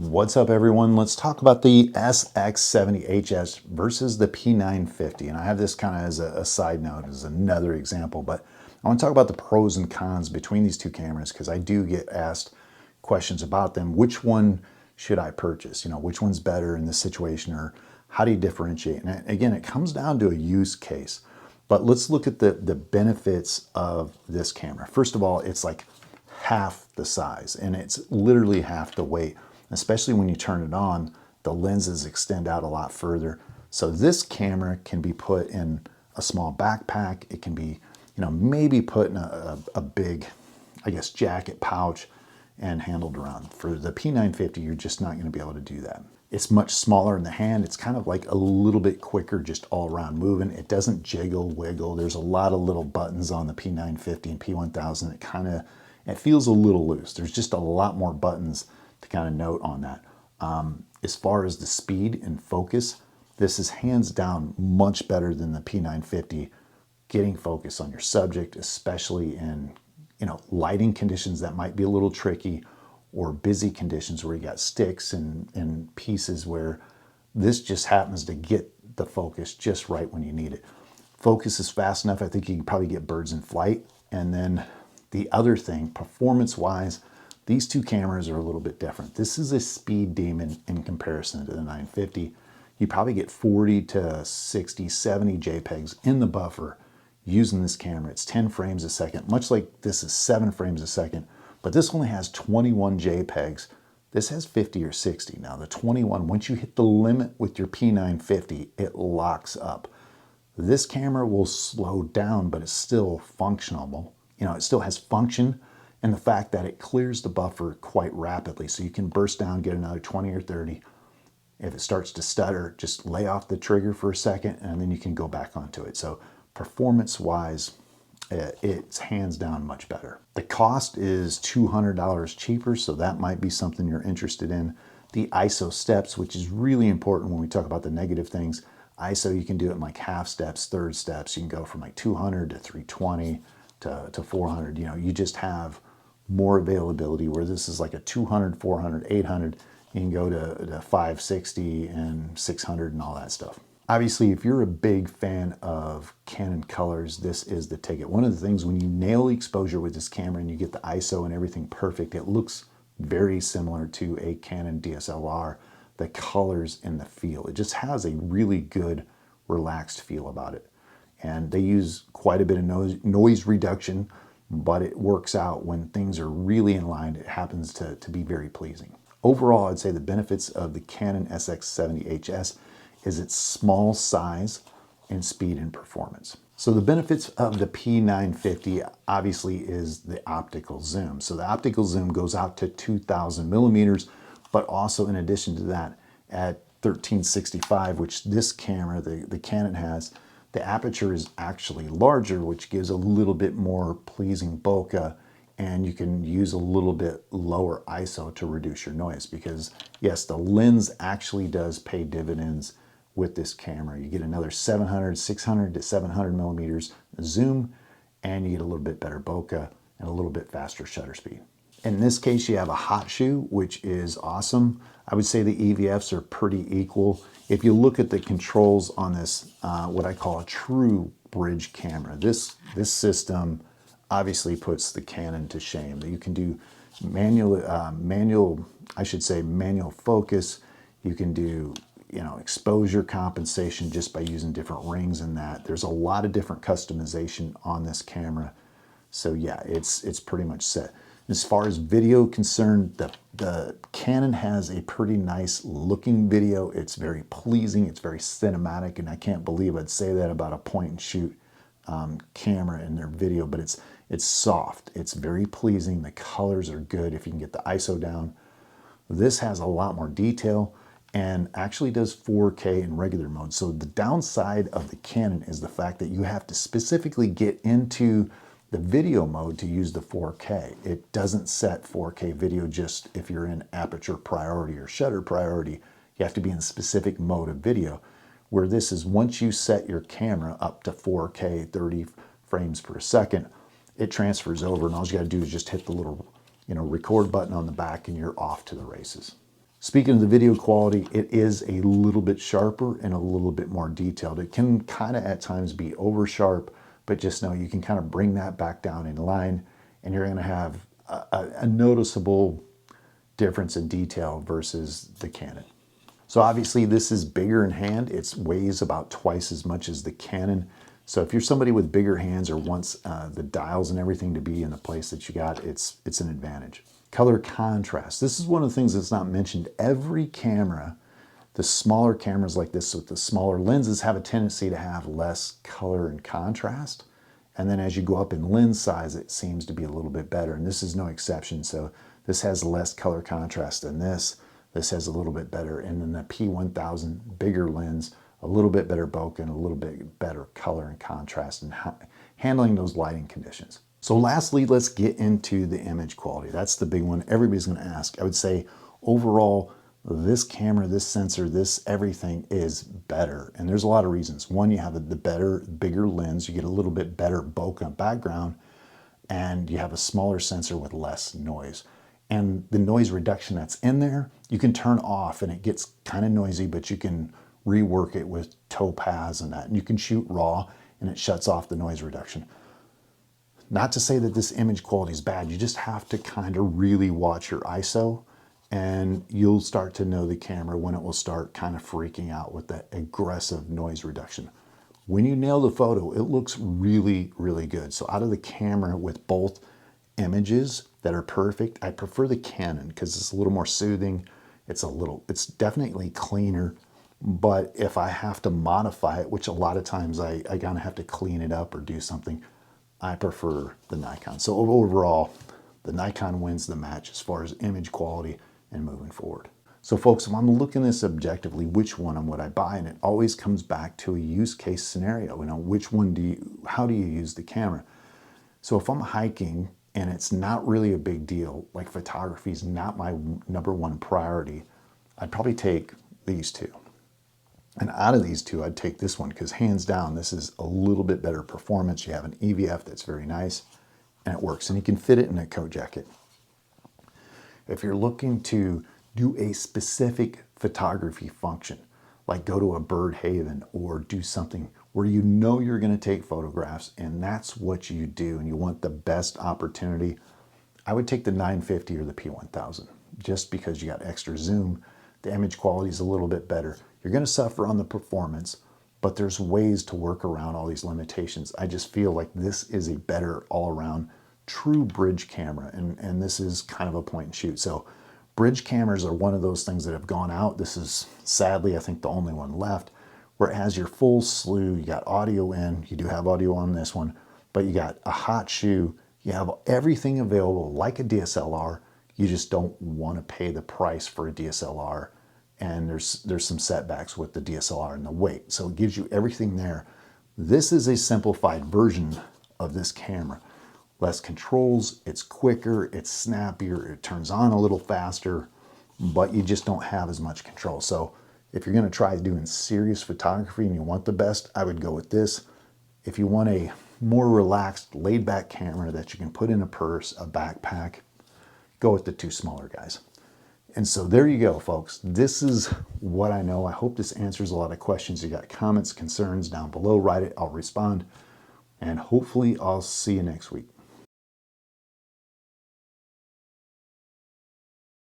What's up, everyone? Let's talk about the Sx70Hs versus the P950. And I have this kind of as a side note, as another example, but I want to talk about the pros and cons between these two cameras because I do get asked questions about them. Which one should I purchase? You know, which one's better in this situation, or how do you differentiate? And again, it comes down to a use case. But let's look at the benefits of this camera. First of all, it's like half the size, and it's literally half the weight. Especially when you turn it on, the lenses extend out a lot further. So this camera can be put in a small backpack. It can be, maybe put in a big, I guess, jacket pouch and handled around. For the P950, you're just not going to be able to do that. It's much smaller in the hand. It's kind of like a little bit quicker, just all around moving. It doesn't jiggle, wiggle. There's a lot of little buttons on the P950 and P1000. It feels a little loose. There's just a lot more buttons to kind of note on that. As far as the speed and focus, this is hands down much better than the P950 getting focus on your subject, especially in lighting conditions that might be a little tricky, or busy conditions where you got sticks and pieces where this just happens to get the focus just right when you need it. Focus is fast enough. I think you can probably get birds in flight. And then the other thing, performance-wise, these two cameras are a little bit different. This is a speed demon in comparison to the 950. You probably get 40 to 60, 70 JPEGs in the buffer using this camera. It's 10 frames a second, much like this is 7 frames a second, but this only has 21 JPEGs. This has 50 or 60. Now the 21, once you hit the limit with your P950, it locks up. This camera will slow down, but it's still functional. It still has function. And the fact that it clears the buffer quite rapidly. So you can burst down, get another 20 or 30. If it starts to stutter, just lay off the trigger for a second, and then you can go back onto it. So performance-wise, it's hands down much better. The cost is $200 cheaper, so that might be something you're interested in. The ISO steps, which is really important when we talk about the negative things. ISO, you can do it in like half steps, third steps. You can go from like 200 to 320 to 400. You just have more availability, where this is like a 200, 400, 800. You can go to 560 and 600 and all that stuff. Obviously, if you're a big fan of Canon colors, this is the ticket. One of the things, when you nail the exposure with this camera and you get the ISO and everything perfect, it looks very similar to a Canon DSLR. The colors and the feel, it just has a really good, relaxed feel about it. And they use quite a bit of noise reduction, but it works out when things are really in line. It happens to be very pleasing. Overall, I'd say the benefits of the Canon Sx70Hs is its small size and speed and performance. So the benefits of the P950 obviously is the optical zoom. So the optical zoom goes out to 2000 millimeters, but also in addition to that, at 1365, which this camera, the Canon has, the aperture is actually larger, which gives a little bit more pleasing bokeh, and you can use a little bit lower ISO to reduce your noise, because yes, the lens actually does pay dividends with this camera. You get another 600 to 700 millimeters zoom, and you get a little bit better bokeh and a little bit faster shutter speed. In this case, you have a hot shoe, which is awesome. I would say the EVFs are pretty equal. If you look at the controls on this, what I call a true bridge camera, this system obviously puts the Canon to shame. You can do manual focus. You can do exposure compensation just by using different rings and that. There's a lot of different customization on this camera. So yeah, it's pretty much set. As far as video concerned, the Canon has a pretty nice looking video. It's very pleasing, it's very cinematic, and I can't believe I'd say that about a point and shoot camera in their video, but it's soft, it's very pleasing, the colors are good if you can get the ISO down. This has a lot more detail and actually does 4K in regular mode. So the downside of the Canon is the fact that you have to specifically get into the video mode to use the 4K. It doesn't set 4K video just if you're in aperture priority or shutter priority. You have to be in a specific mode of video, where this is once you set your camera up to 4K 30 frames per second, it transfers over, and all you got to do is just hit the little record button on the back, and you're off to the races. Speaking of the video quality, it is a little bit sharper and a little bit more detailed. It can kind of at times be over sharp, but just know you can kind of bring that back down in line and you're going to have a noticeable difference in detail versus the Canon. So obviously this is bigger in hand. It weighs about twice as much as the Canon. So if you're somebody with bigger hands or wants the dials and everything to be in the place that you got, it's an advantage. Color contrast. This is one of the things that's not mentioned. Every camera, the smaller cameras like this with the smaller lenses have a tendency to have less color and contrast. And then as you go up in lens size, it seems to be a little bit better. And this is no exception. So this has less color contrast than this. This has a little bit better. And then the P1000 bigger lens, a little bit better bokeh and a little bit better color and contrast and handling those lighting conditions. So lastly, let's get into the image quality. That's the big one everybody's going to ask. I would say overall, this camera, this sensor, this everything is better. And there's a lot of reasons. One, you have the better, bigger lens. You get a little bit better bokeh background and you have a smaller sensor with less noise. And the noise reduction that's in there, you can turn off and it gets kind of noisy, but you can rework it with topaz and that. And you can shoot raw and it shuts off the noise reduction. Not to say that this image quality is bad, you just have to kind of really watch your ISO and you'll start to know the camera when it will start kind of freaking out with that aggressive noise reduction. When you nail the photo, it looks really, really good. So out of the camera with both images that are perfect, I prefer the Canon because it's a little more soothing. It's definitely cleaner, but if I have to modify it, which a lot of times I kind of have to clean it up or do something, I prefer the Nikon. So overall, the Nikon wins the match as far as image quality and moving forward. So folks, if I'm looking at this objectively, which one would I buy? And it always comes back to a use case scenario. You know, which one how do you use the camera? So if I'm hiking and it's not really a big deal, like photography is not my #1 priority, I'd probably take these two. And out of these two, I'd take this one because hands down, this is a little bit better performance. You have an EVF that's very nice and it works and you can fit it in a coat jacket. If you're looking to do a specific photography function, like go to a bird haven or do something where you know you're going to take photographs and that's what you do and you want the best opportunity, I would take the 950 or the P1000 just because you got extra zoom. The image quality is a little bit better. You're going to suffer on the performance, but there's ways to work around all these limitations. I just feel like this is a better all-around true bridge camera, and this is kind of a point and shoot. So bridge cameras are one of those things that have gone out. This is sadly, I think, the only one left, where it has your full slew. You got audio in, you do have audio on this one, but you got a hot shoe. You have everything available like a DSLR. You just don't want to pay the price for a DSLR. And there's some setbacks with the DSLR and the weight. So it gives you everything there. This is a simplified version of this camera. Less controls, it's quicker, it's snappier, it turns on a little faster, but you just don't have as much control. So if you're going to try doing serious photography and you want the best, I would go with this. If you want a more relaxed, laid back camera that you can put in a purse, a backpack, go with the two smaller guys. And so there you go, folks. This is what I know. I hope this answers a lot of questions. You got comments, concerns down below, write it, I'll respond. And hopefully I'll see you next week.